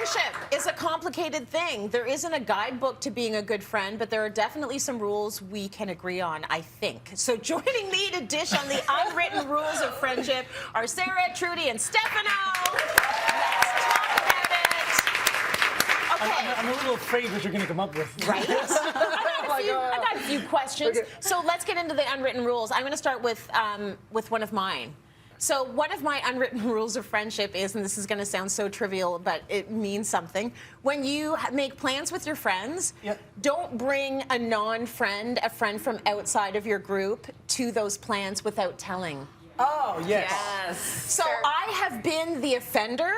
Friendship is a complicated thing. There isn't a guidebook to being a good friend, but there are definitely some rules we can agree on, I think. So joining me to dish on the unwritten rules of friendship are Sarah, Trudy, and Stefano. Let's talk about it. Okay. I'm a little afraid what you're going to come up with. Right? I got a few questions. Okay. So let's get into the unwritten rules. I'm going to start with one of mine. So one of my unwritten rules of friendship is, and this is going to sound so trivial, but it means something. When you make plans with your friends, don't bring a non-friend, a friend from outside of your group, to those plans without telling. Oh, yes. So I have been the offender,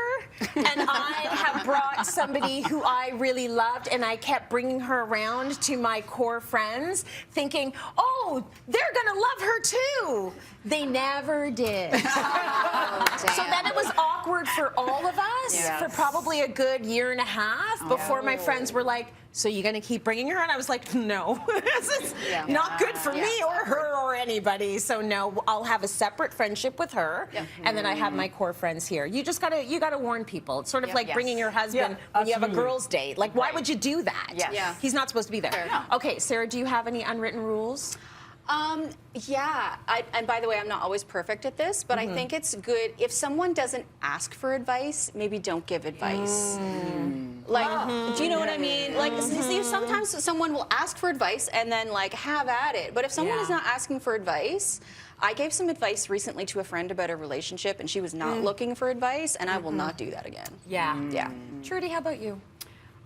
and I have brought somebody who I really loved, and I kept bringing her around to my core friends, thinking, oh, they're going to love her too. They never did. So then it was awkward for all of us for probably a good year and a half before my friends were like, so you're going to keep bringing her? And I was like, no, this is not good for me or her or anybody. So no, I'll have a separate friendship with her, and then I have my core friends here. You just you gotta warn people. It's sort of like bringing your husband when you have a girls' date. Like, why would you do that? He's not supposed to be there. Okay, Sarah, do you have any unwritten rules? And by the way, I'm not always perfect at this, but I think it's good if someone doesn't ask for advice, maybe don't give advice. Like, do you know what I mean? Like, see, sometimes someone will ask for advice and then like have at it. But if someone is not asking for advice, I gave some advice recently to a friend about a relationship, and she was not looking for advice, and I will not do that again. Yeah. Trudy, how about you?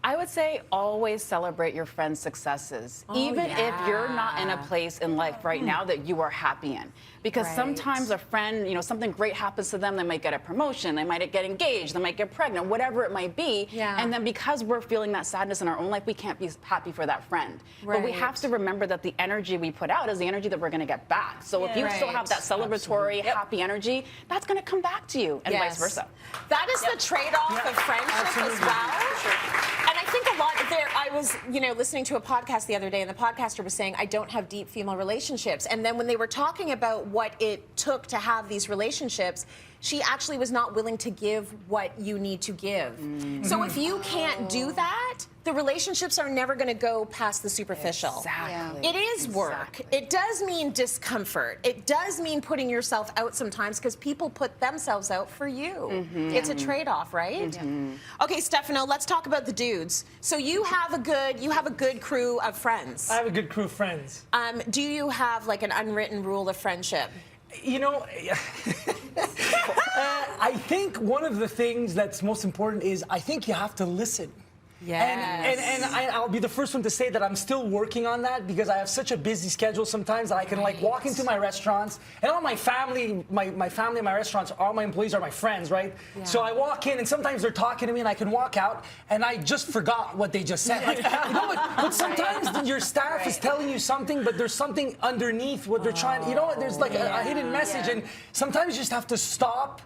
I would say always celebrate your friends' successes, even if you're not in a place in life right now that you are happy in. Because sometimes a friend, you know, something great happens to them, they might get a promotion, they might get engaged, they might get pregnant, whatever it might be. And then because we're feeling that sadness in our own life, we can't be happy for that friend. But we have to remember that the energy we put out is the energy that we're going to get back. So if you still have that celebratory, happy energy, that's going to come back to you, and vice versa. That is the trade-off of friendship as well. And I think a lot there, I was, listening to a podcast the other day, and the podcaster was saying, I don't have deep female relationships. And then when they were talking about what it took to have these relationships, she actually was not willing to give what you need to give. So if you can't do that, the relationships are never going to go past the superficial. Exactly. It is work. It does mean discomfort. It does mean putting yourself out sometimes, because people put themselves out for you. It's a trade-off, right? Okay, Stefano, let's talk about the dudes. So you have a good crew of friends. I have a good crew of friends. Do you have like an unwritten rule of friendship? You know, I think one of the things that's most important is I think you have to listen. And I'll be the first one to say that I'm still working on that, because I have such a busy schedule sometimes that I can like walk into my restaurants, and all my family, my family in my restaurants, all my employees are my friends, right? So I walk in and sometimes they're talking to me and I can walk out and I just forgot what they just said. Like, but sometimes your staff is telling you something, but there's something underneath what they're trying, there's like a hidden message, and sometimes you just have to stop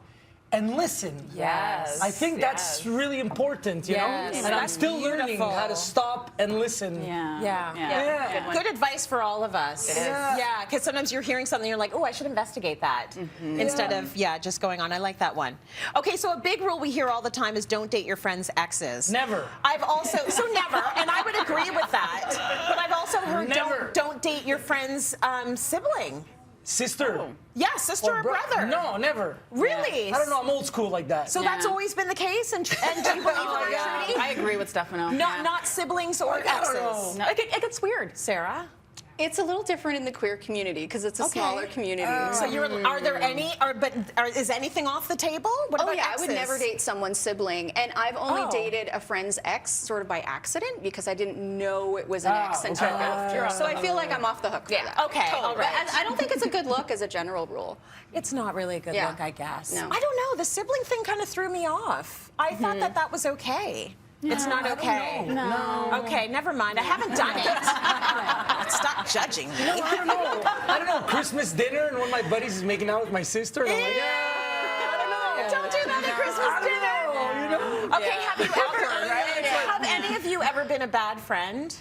and listen. I think that's really important, you know? And I'm still learning how to stop and listen. Good advice for all of us. It is. Because sometimes you're hearing something, you're like, oh, I should investigate that. Instead of, just going on. I like that one. Okay, so a big rule we hear all the time is don't date your friends' exes. Never. I've also, never, and I would agree with that. But I've also heard don't date your friend's sibling. Sister. Yeah, sister or brother. No, never. Really? I don't know, I'm old school like that. So that's always been the case? And do you believe in that, Trudy? I agree with Stefano. Not siblings or exes? No, it gets weird. Sarah? It's a little different in the queer community because it's a smaller community. So are there any, is anything off the table? What about exes? I would never date someone's sibling. And I've only dated a friend's ex sort of by accident because I didn't know it was an ex until after. So I feel like I'm off the hook for that. Okay, all right. But I don't think it's a good look as a general rule. It's not really a good look, I guess. No. I don't know. The sibling thing kind of threw me off. I thought that was okay. It's not okay. No. Okay, never mind. I haven't done it. Stop judging me. I don't know. Christmas dinner and one of my buddies is making out with my sister. And I'm like, Don't do that at Christmas dinner. Okay, have any of you ever been a bad friend?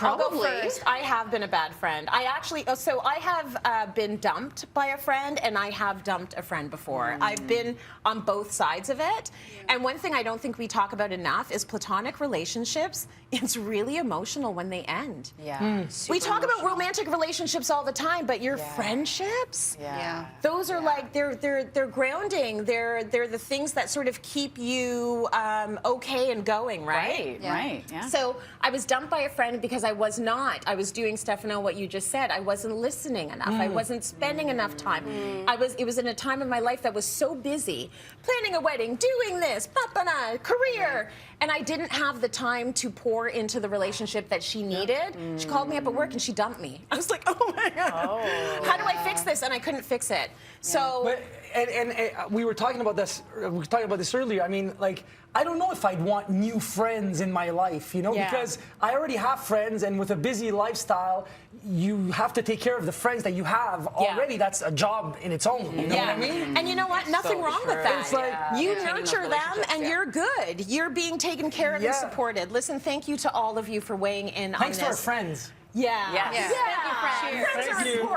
I'll go Probably. first. I have been a bad friend. I actually, so I have been dumped by a friend, and I have dumped a friend before. I've been on both sides of it. And one thing I don't think we talk about enough is platonic relationships. It's really emotional when they end. Yeah. We talk about romantic relationships all the time, but your friendships, Yeah. those are like they're grounding. They're the things that sort of keep you okay and going, right? Right. Yeah. So I was dumped by a friend because I was doing, Stefano, what you just said. I wasn't listening enough. I wasn't spending enough time. It was in a time in my life that was so busy, planning a wedding, doing this, career, and I didn't have the time to pour into the relationship that she needed. She called me up at work and she dumped me. I was like, oh my God, how do I fix this? And I couldn't fix it. So. But, and we were talking about this. We were talking about this earlier. I mean, like, I don't know if I'd want new friends in my life, you know, because I already have friends, and with a busy lifestyle, you have to take care of the friends that you have already. That's a job in its own. You know what I mean? And you know what? Nothing wrong with that. It's like you nurture them, and you're good. You're being taken care of and supported. Listen, thank you to all of you for weighing in on this. Thanks to our friends. Yeah. Yes. Yeah. Thank you, friends. Friends are Thank you. important.